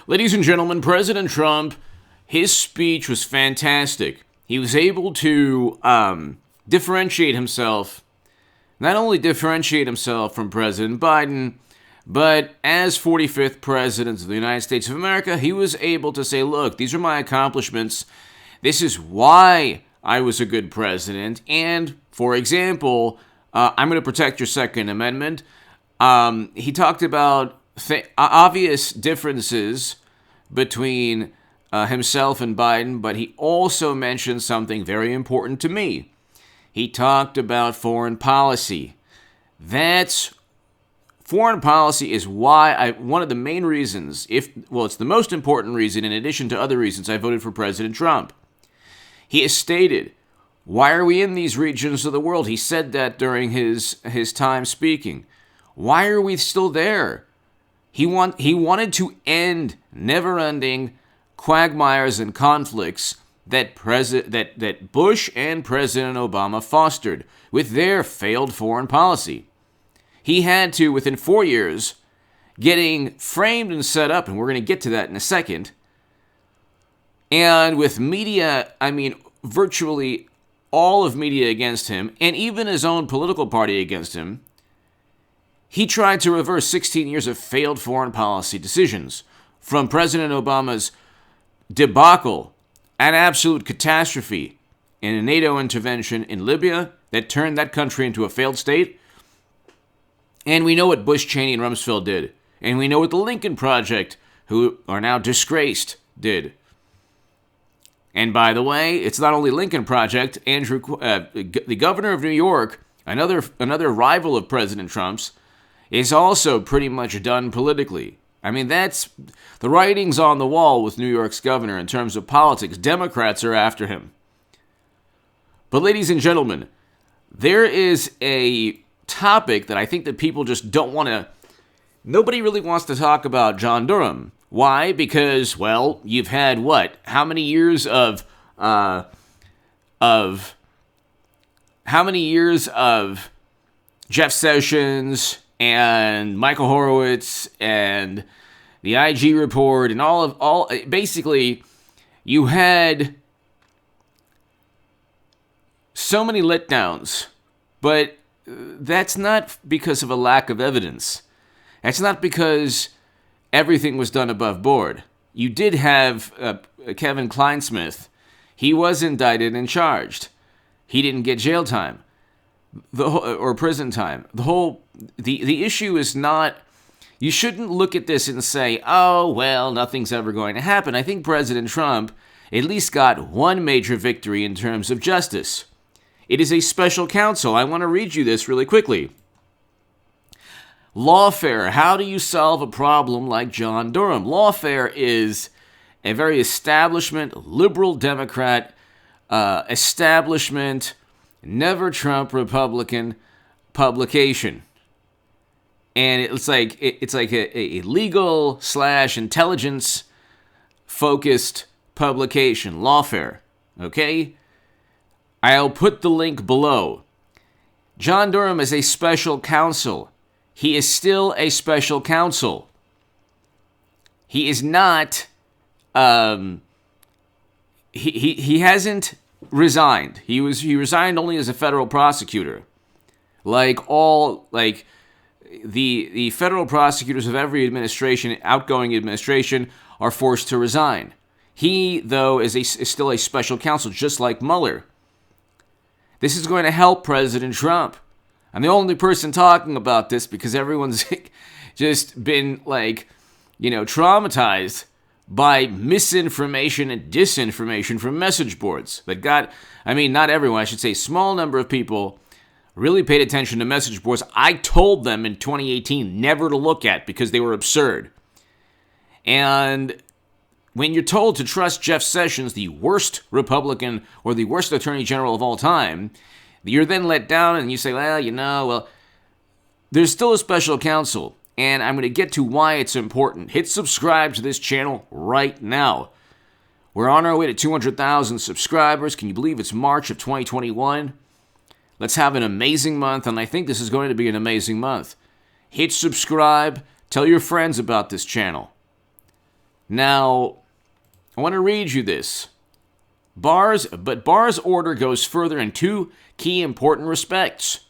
Ladies and gentlemen, President Trump, his speech was fantastic. He was able to differentiate himself, not only differentiate himself from President Biden, but as 45th President of the United States of America, he was able to say, look, these are my accomplishments. This is why I was a good president. And, for example, I'm going to protect your Second Amendment. He talked about obvious differences between himself and Biden, but he also mentioned something very important to me. He talked about foreign policy. Foreign policy is why one of the main reasons, it's the most important reason in addition to other reasons I voted for President Trump. He has stated, why are we in these regions of the world? He said that during his time speaking. Why are we still there? He wanted to end never-ending quagmires and conflicts that Bush and President Obama fostered with their failed foreign policy. He had to, within 4 years, getting framed and set up, and we're going to get to that in a second, and with media, virtually all of media against him, and even his own political party against him, he tried to reverse 16 years of failed foreign policy decisions, from President Obama's debacle, an absolute catastrophe in a NATO intervention in Libya that turned that country into a failed state. And we know what Bush, Cheney, and Rumsfeld did. And we know what the Lincoln Project, who are now disgraced, did. And by the way, it's not only Lincoln Project. The governor of New York, another rival of President Trump's, is also pretty much done politically. That's the writing's on the wall with New York's governor in terms of politics. Democrats are after him. But ladies and gentlemen, there is a topic that I think that people just don't want to. Nobody really wants to talk about John Durham. Why? Because, you've had what? How many years of Jeff Sessions and Michael Horowitz and the IG report and basically you had so many letdowns, but that's not because of a lack of evidence. That's not because everything was done above board. You did have Kevin Kleinsmith. He was indicted and charged. He didn't get jail time or prison time. The issue is not, you shouldn't look at this and say, nothing's ever going to happen. I think President Trump at least got one major victory in terms of justice. It is a special counsel. I want to read you this really quickly. Lawfare. How do you solve a problem like John Durham? Lawfare is a very establishment, liberal Democrat, establishment, never Trump Republican publication. And it's like a legal / intelligence focused publication, Lawfare. Okay? I'll put the link below. John Durham is a special counsel. He is still a special counsel. He is not, he hasn't resigned. He resigned only as a federal prosecutor. The federal prosecutors of every administration, outgoing administration, are forced to resign. He, though, is still a special counsel, just like Mueller. This is going to help President Trump. I'm the only person talking about this because everyone's just been traumatized by misinformation and disinformation from message boards not everyone, I should say, small number of people really paid attention to message boards I told them in 2018 never to look at because they were absurd. And when you're told to trust Jeff Sessions, the worst Republican or the worst Attorney General of all time, you're then let down and you say, there's still a special counsel. And I'm going to get to why it's important. Hit subscribe to this channel right now. We're on our way to 200,000 subscribers. Can you believe it's March of 2021? Let's have an amazing month, and I think this is going to be an amazing month. Hit subscribe. Tell your friends about this channel. Now, I want to read you this. Barr's order goes further in two key important respects.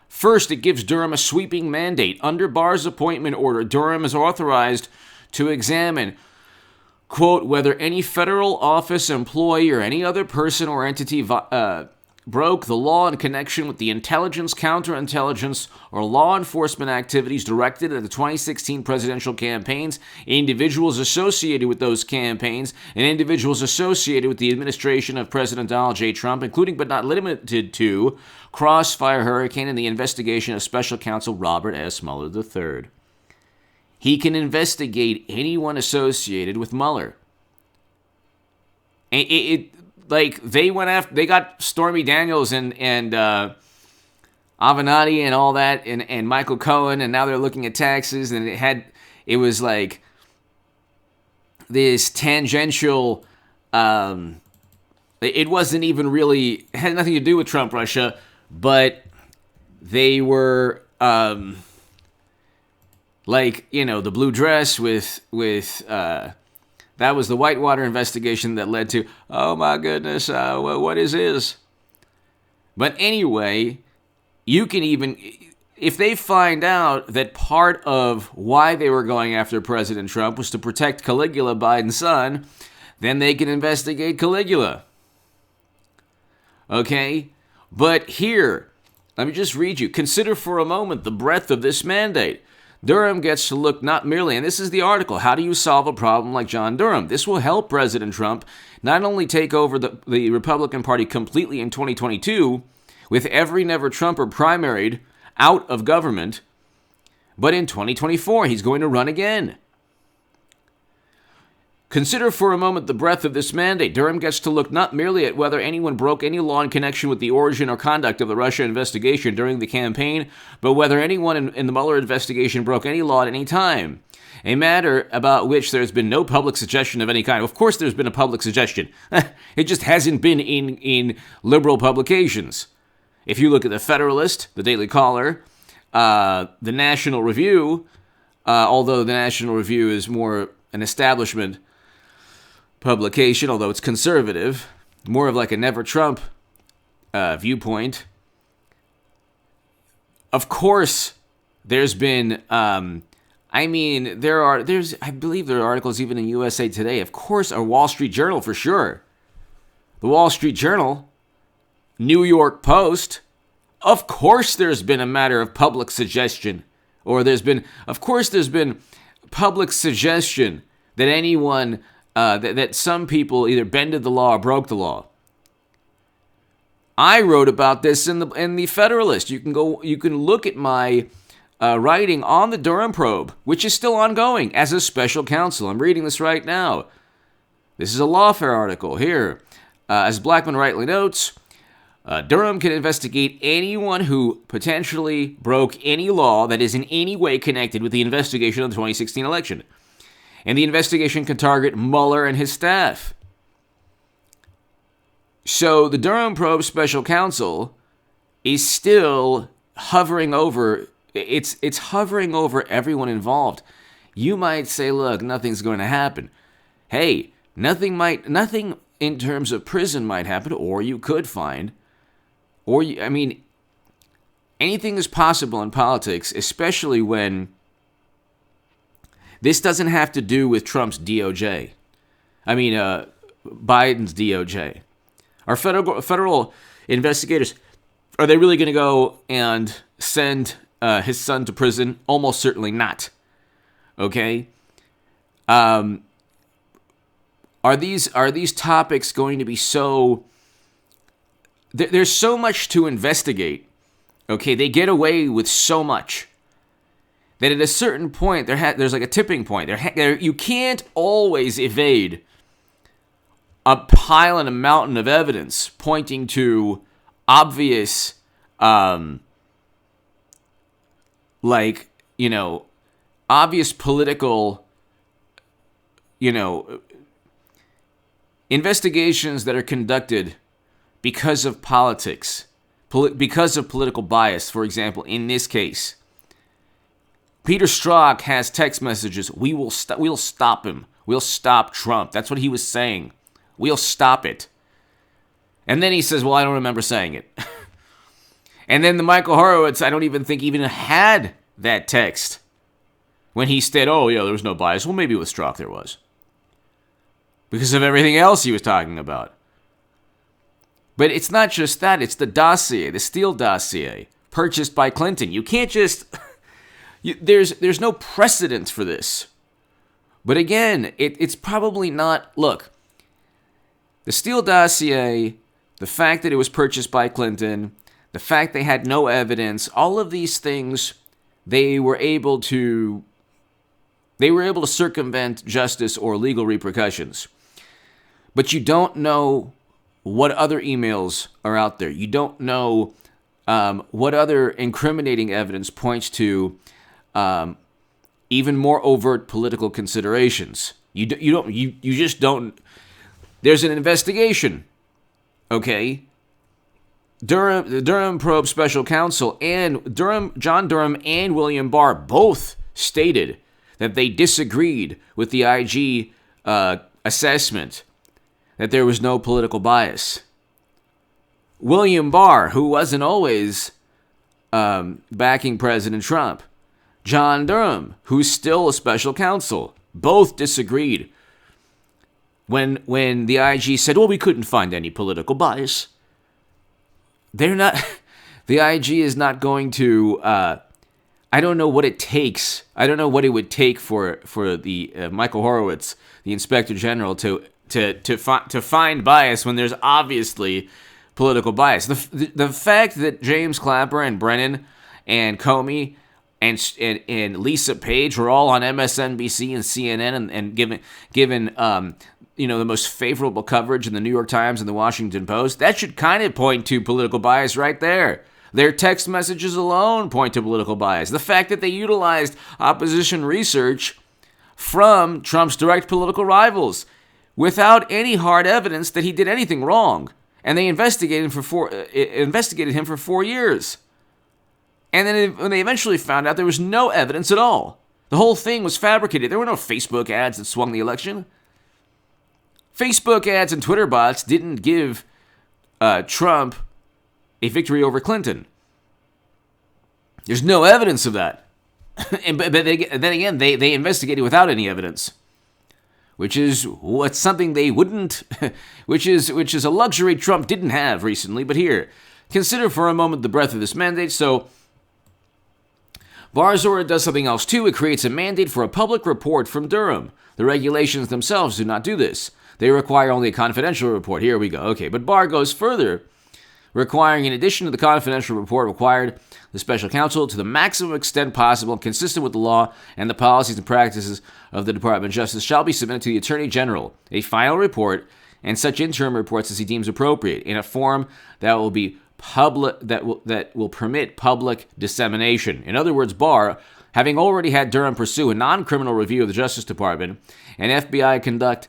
First, it gives Durham a sweeping mandate. Under Barr's appointment order, Durham is authorized to examine, quote, whether any federal office employee or any other person or entity broke the law in connection with the intelligence, counterintelligence, or law enforcement activities directed at the 2016 presidential campaigns, individuals associated with those campaigns, and individuals associated with the administration of President Donald J. Trump, including but not limited to Crossfire Hurricane and the investigation of Special Counsel Robert S. Mueller III. He can investigate anyone associated with Mueller. They got Stormy Daniels and Avenatti and all that and Michael Cohen, and now they're looking at taxes, and it was like this tangential. It wasn't even really, it had nothing to do with Trump Russia, but they were the blue dress with that was the Whitewater investigation that led to, oh my goodness, what is this? But anyway, you can even, if they find out that part of why they were going after President Trump was to protect Caligula, Biden's son, then they can investigate Caligula. Okay? But here, let me just read you. Consider for a moment the breadth of this mandate. Durham gets to look not merely, and this is the article, how do you solve a problem like John Durham? This will help President Trump not only take over the Republican Party completely in 2022, with every never-Trumper primaried out of government, but in 2024, he's going to run again. Consider for a moment the breadth of this mandate. Durham gets to look not merely at whether anyone broke any law in connection with the origin or conduct of the Russia investigation during the campaign, but whether anyone in the Mueller investigation broke any law at any time. A matter about which there's been no public suggestion of any kind. Of course there's been a public suggestion. It just hasn't been in liberal publications. If you look at the Federalist, the Daily Caller, the National Review, although the National Review is more an establishment publication, although it's conservative, more of like a never Trump viewpoint. Of course, there's been, I believe there are articles even in USA Today. Of course, a Wall Street Journal for sure. The Wall Street Journal, New York Post. Of course, there's been a matter of public suggestion, there's been public suggestion that anyone. That some people either bended the law or broke the law. I wrote about this in the Federalist. You can look at my writing on the Durham probe, which is still ongoing as a special counsel. I'm reading this right now. This is a Lawfare article here. As Blackman rightly notes, Durham can investigate anyone who potentially broke any law that is in any way connected with the investigation of the 2016 election. And the investigation can target Mueller and his staff. So the Durham probe special counsel is still hovering over, it's hovering over everyone involved. You might say, look, nothing's going to happen. Hey, nothing in terms of prison might happen, or you could find, anything is possible in politics, especially when this doesn't have to do with Trump's DOJ. Biden's DOJ. Are federal investigators, are they really going to go and send his son to prison? Almost certainly not. Okay? Are these topics going to be so... There's so much to investigate. Okay? They get away with so much that at a certain point, there's like a tipping point. You can't always evade a pile and a mountain of evidence pointing to obvious, obvious political, investigations that are conducted because of politics, because of political bias, for example, in this case. Peter Strzok has text messages. We'll stop him. We'll stop Trump. That's what he was saying. We'll stop it. And then he says, well, I don't remember saying it. And then the Michael Horowitz, I don't even think even had that text when he said, oh, yeah, there was no bias. Well, maybe with Strzok there was. Because of everything else he was talking about. But it's not just that. It's the dossier, the Steele dossier, purchased by Clinton. You can't just... there's no precedent for this. But again, it's probably not... Look, the Steele dossier, the fact that it was purchased by Clinton, the fact they had no evidence, all of these things, they were able to circumvent justice or legal repercussions. But you don't know what other emails are out there. You don't know what other incriminating evidence points to even more overt political considerations. You just don't. There's an investigation, okay? The Durham probe special counsel and John Durham and William Barr both stated that they disagreed with the IG assessment that there was no political bias. William Barr, who wasn't always backing President Trump, John Durham, who's still a special counsel, both disagreed when the IG said, well, we couldn't find any political bias. They're not, the IG is not going to, I don't know what it takes. I don't know what it would take for the Michael Horowitz, the Inspector General, to find bias when there's obviously political bias. The fact that James Clapper and Brennan and Comey and Lisa Page were all on MSNBC and CNN and given the most favorable coverage in the New York Times and the Washington Post, that should kind of point to political bias right there. Their text messages alone point to political bias. The fact that they utilized opposition research from Trump's direct political rivals without any hard evidence that he did anything wrong. And they investigated him for 4 years. And then when they eventually found out there was no evidence at all. The whole thing was fabricated. There were no Facebook ads that swung the election. Facebook ads and Twitter bots didn't give Trump a victory over Clinton. There's no evidence of that. But then again, they investigated without any evidence, which is what's something they wouldn't, which is a luxury Trump didn't have recently. But here, consider for a moment the breadth of this mandate. So Barr's order does something else too. It creates a mandate for a public report from Durham. The regulations themselves do not do this. They require only a confidential report. Here we go. Okay, but Barr goes further, requiring, in addition to the confidential report required, the special counsel, to the maximum extent possible, consistent with the law and the policies and practices of the Department of Justice, shall be submitted to the Attorney General, a final report, and such interim reports as he deems appropriate, in a form that will be public, that will permit public dissemination. In other words, Barr, having already had Durham pursue a non-criminal review of the Justice Department and FBI conduct,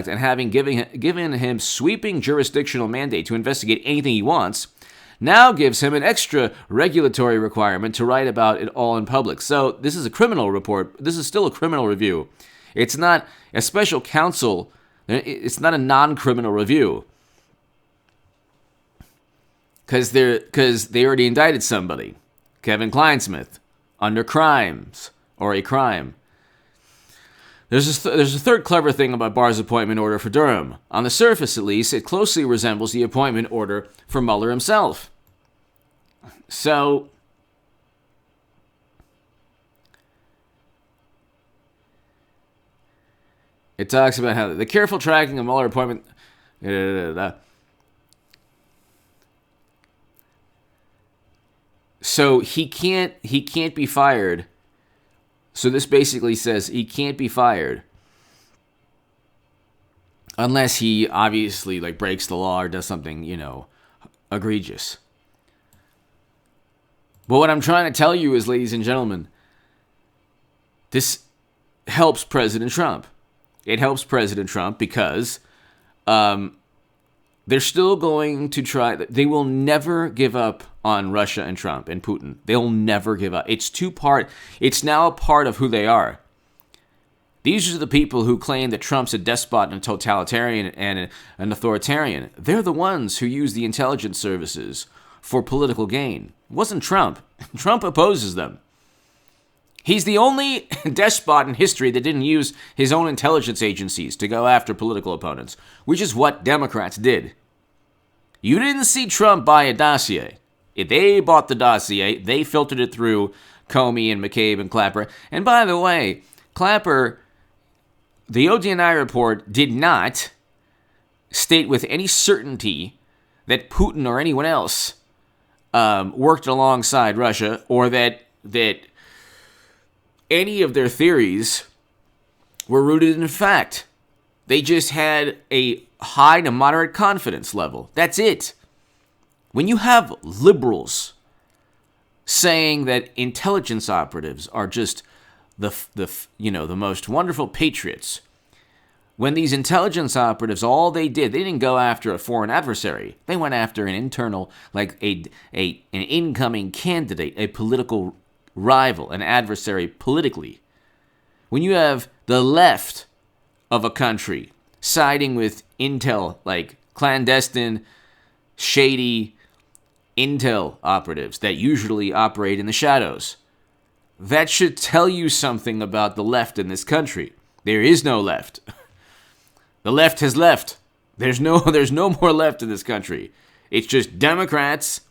and having given him sweeping jurisdictional mandate to investigate anything he wants, now gives him an extra regulatory requirement to write about it all in public. So this is a criminal report. This is still a criminal review. It's not a special counsel. It's not a non-criminal review. Because they already indicted somebody, Kevin Kleinsmith, under crimes or a crime. There's a third clever thing about Barr's appointment order for Durham. On the surface, at least, it closely resembles the appointment order for Mueller himself. So, it talks about how the careful tracking of Mueller appointment... So he can't be fired. So this basically says he can't be fired unless he obviously breaks the law or does something, egregious. But what I'm trying to tell you is, ladies and gentlemen, this helps President Trump. It helps President Trump because They're still going to try. They will never give up on Russia and Trump and Putin. They'll never give up. It's now a part of who they are. These are the people who claim that Trump's a despot and a totalitarian and an authoritarian. They're the ones who use the intelligence services for political gain. It wasn't Trump. Trump opposes them. He's the only despot in history that didn't use his own intelligence agencies to go after political opponents, which is what Democrats did. You didn't see Trump buy a dossier. If they bought the dossier, they filtered it through Comey and McCabe and Clapper. And by the way, Clapper, the ODNI report did not state with any certainty that Putin or anyone else worked alongside Russia, or that any of their theories were rooted in fact. They just had a high to moderate confidence level. That's it. When you have liberals saying that intelligence operatives are just the most wonderful patriots, when these intelligence operatives, all they didn't go after a foreign adversary. They went after an internal, like an incoming candidate, a political rival, an adversary politically. When you have the left of a country siding with intel, like clandestine, shady intel operatives that usually operate in the shadows, that should tell you something about the left in this country. There is no left. The left has left. There's no more left in this country. It's just Democrats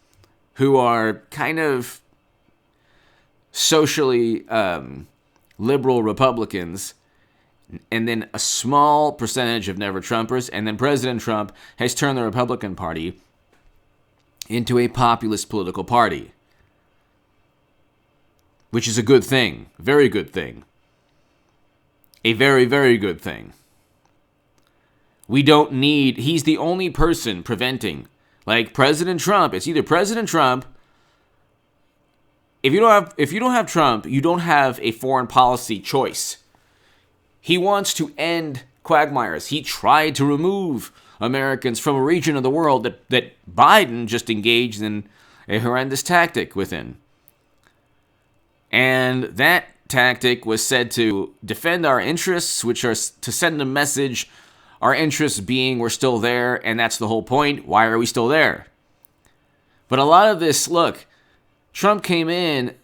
who are kind of socially liberal Republicans, and then a small percentage of never-Trumpers, and then President Trump has turned the Republican Party into a populist political party, which is a good thing, very good thing, a very, very good thing. He's the only person preventing, like President Trump. It's either President Trump. If you don't have Trump, you don't have a foreign policy choice. He wants to end quagmires. He tried to remove Americans from a region of the world that Biden just engaged in a horrendous tactic within. And that tactic was said to defend our interests, which are to send a message, our interests being we're still there, and that's the whole point. Why are we still there? But a lot of this, look, Trump came in,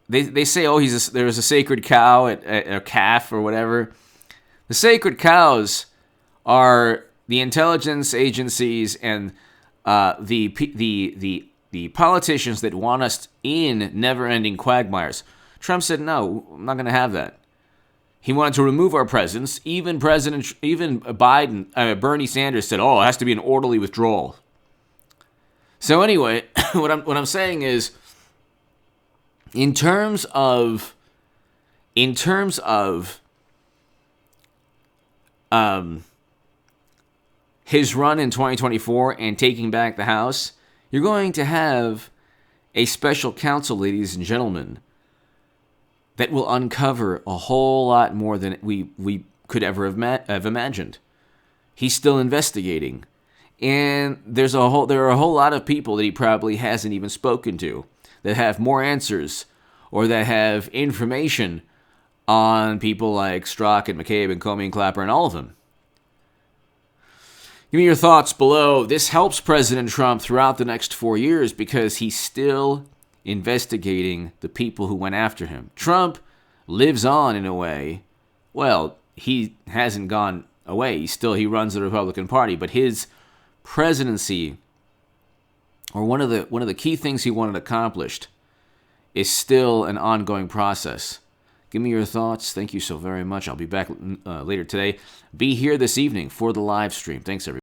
they say, there's a sacred cow, a calf or whatever. The sacred cows are the intelligence agencies and the politicians that want us in never-ending quagmires. Trump said, no, I'm not going to have that. He wanted to remove our presence. Even Bernie Sanders said, it has to be an orderly withdrawal. So anyway, what I'm saying is, in terms of his run in 2024 and taking back the House, you're going to have a special counsel, ladies and gentlemen, that will uncover a whole lot more than we could ever have imagined. He's still investigating, and there are a whole lot of people that he probably hasn't even spoken to that have more answers or that have information on people like Strzok and McCabe and Comey and Clapper and all of them. Give me your thoughts below. This helps President Trump throughout the next 4 years because he's still investigating the people who went after him. Trump lives on in a way. Well, he hasn't gone away. He runs the Republican Party, but his presidency, or one of the key things he wanted accomplished, is still an ongoing process. Give me your thoughts. Thank you so very much. I'll be back later today. Be here this evening for the live stream. Thanks, everyone.